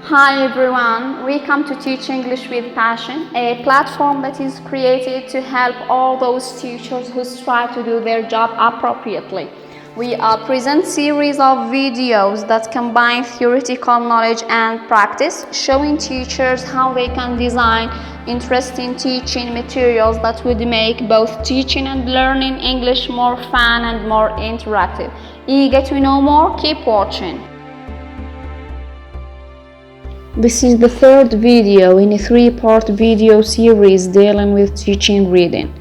Hi everyone, welcome to Teach English with Passion, a platform that is created to help all those teachers who strive to do their job appropriately. We present series of videos that combine theoretical knowledge and practice, showing teachers how they can design interesting teaching materials that would make both teaching and learning English more fun and more interactive. Eager to know more? Keep watching. This is the third video in a three-part video series dealing with teaching reading.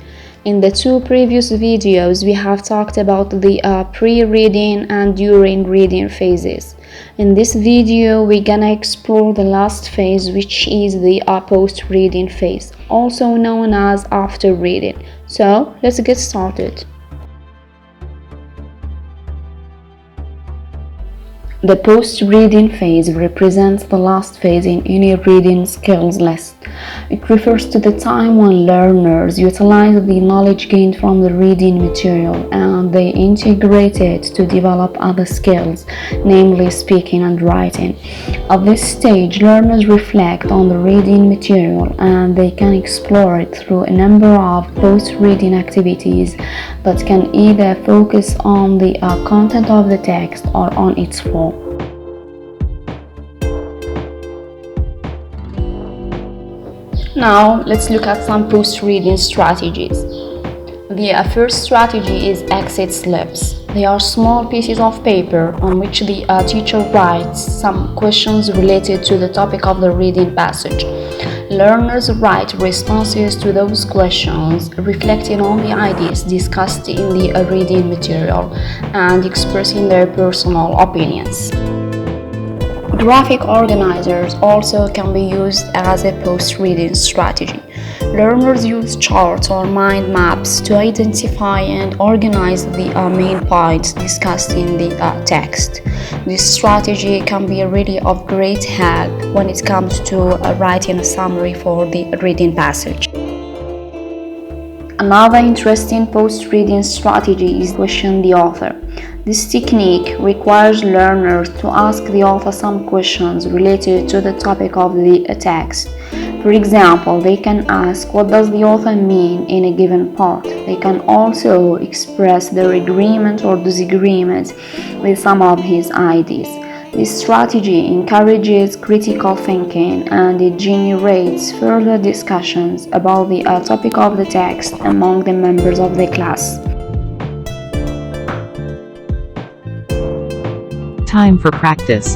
In the two previous videos, we have talked about the pre-reading and during reading phases. In this video, we're gonna explore the last phase, which is the post-reading phase, also known as after reading. So, let's get started. The post-reading phase represents the last phase in any reading skills list. It refers to the time when learners utilize the knowledge gained from the reading material and they integrate it to develop other skills, namely speaking and writing. At this stage, learners reflect on the reading material and they can explore it through a number of post-reading activities that can either focus on the content of the text or on its form. Now, let's look at some post-reading strategies. The first strategy is exit slips. They are small pieces of paper on which the teacher writes some questions related to the topic of the reading passage. Learners write responses to those questions, reflecting on the ideas discussed in the reading material and expressing their personal opinions. Graphic organizers also can be used as a post-reading strategy. Learners use charts or mind maps to identify and organize the main points discussed in the text. This strategy can be really of great help when it comes to writing a summary for the reading passage. Another interesting post-reading strategy is question the author. This technique requires learners to ask the author some questions related to the topic of the text. For example, they can ask, what does the author mean in a given part? They can also express their agreement or disagreement with some of his ideas. This strategy encourages critical thinking and it generates further discussions about the topic of the text among the members of the class. Time for practice.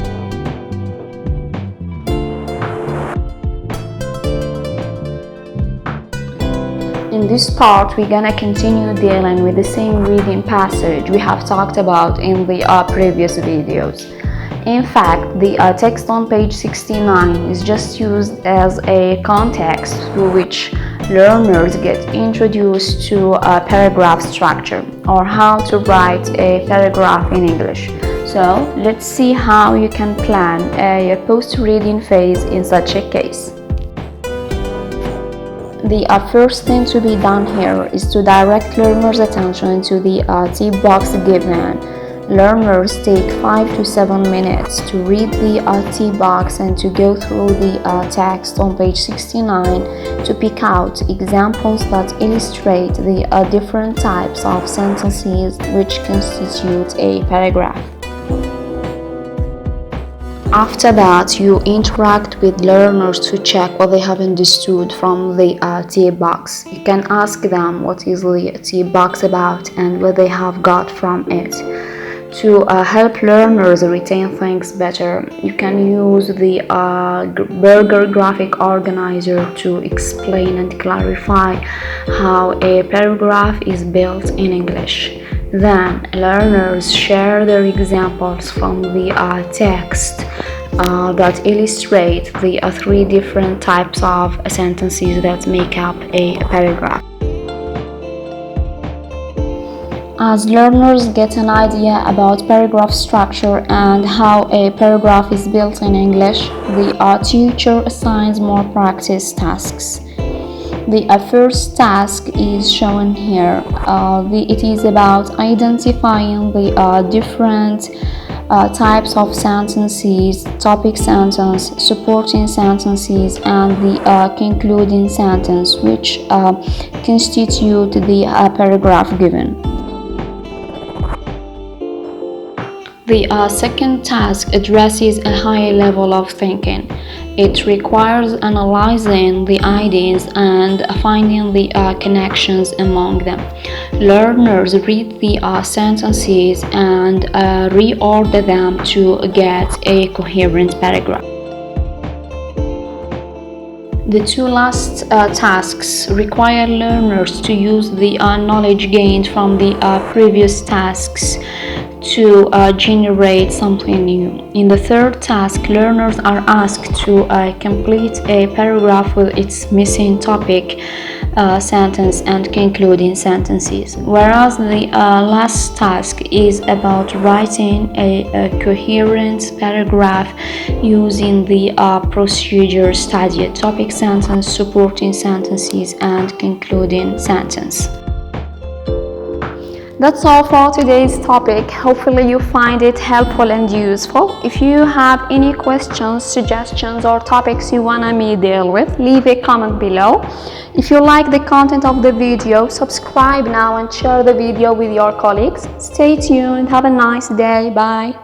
In this part, we're gonna continue dealing with the same reading passage we have talked about in the previous videos. In fact, the text on page 69 is just used as a context through which learners get introduced to a paragraph structure or how to write a paragraph in English. So, let's see how you can plan a post-reading phase in such a case. The first thing to be done here is to direct learners' attention to the tip box given. Learners take 5 to 7 minutes to read the tip box and to go through the text on page 69 to pick out examples that illustrate the different types of sentences which constitute a paragraph. After that, you interact with learners to check what they have understood from the tip box. You can ask them what is the tip box about and what they have got from it. To help learners retain things better, you can use the Burger graphic organizer to explain and clarify how a paragraph is built in English. Then, learners share their examples from the text that illustrate the three different types of sentences that make up a paragraph. As learners get an idea about paragraph structure and how a paragraph is built in English, the teacher assigns more practice tasks. The first task is shown here. It is about identifying the different types of sentences, topic sentence, supporting sentences, and the concluding sentence, which constitute the paragraph given. The second task addresses a higher level of thinking. It requires analyzing the ideas and finding the connections among them. Learners read the sentences and reorder them to get a coherent paragraph. The two last tasks require learners to use the knowledge gained from the previous tasks to generate something new. In the third task, learners are asked to complete a paragraph with its missing topic, sentence, and concluding sentences, whereas the last task is about writing a coherent paragraph using the procedure studied: topic sentence, supporting sentences, and concluding sentence. That's all for today's topic. Hopefully you find it helpful and useful. If you have any questions, suggestions, or topics you want me to deal with, leave a comment below. If you like the content of the video, subscribe now and share the video with your colleagues. Stay tuned. Have a nice day. Bye.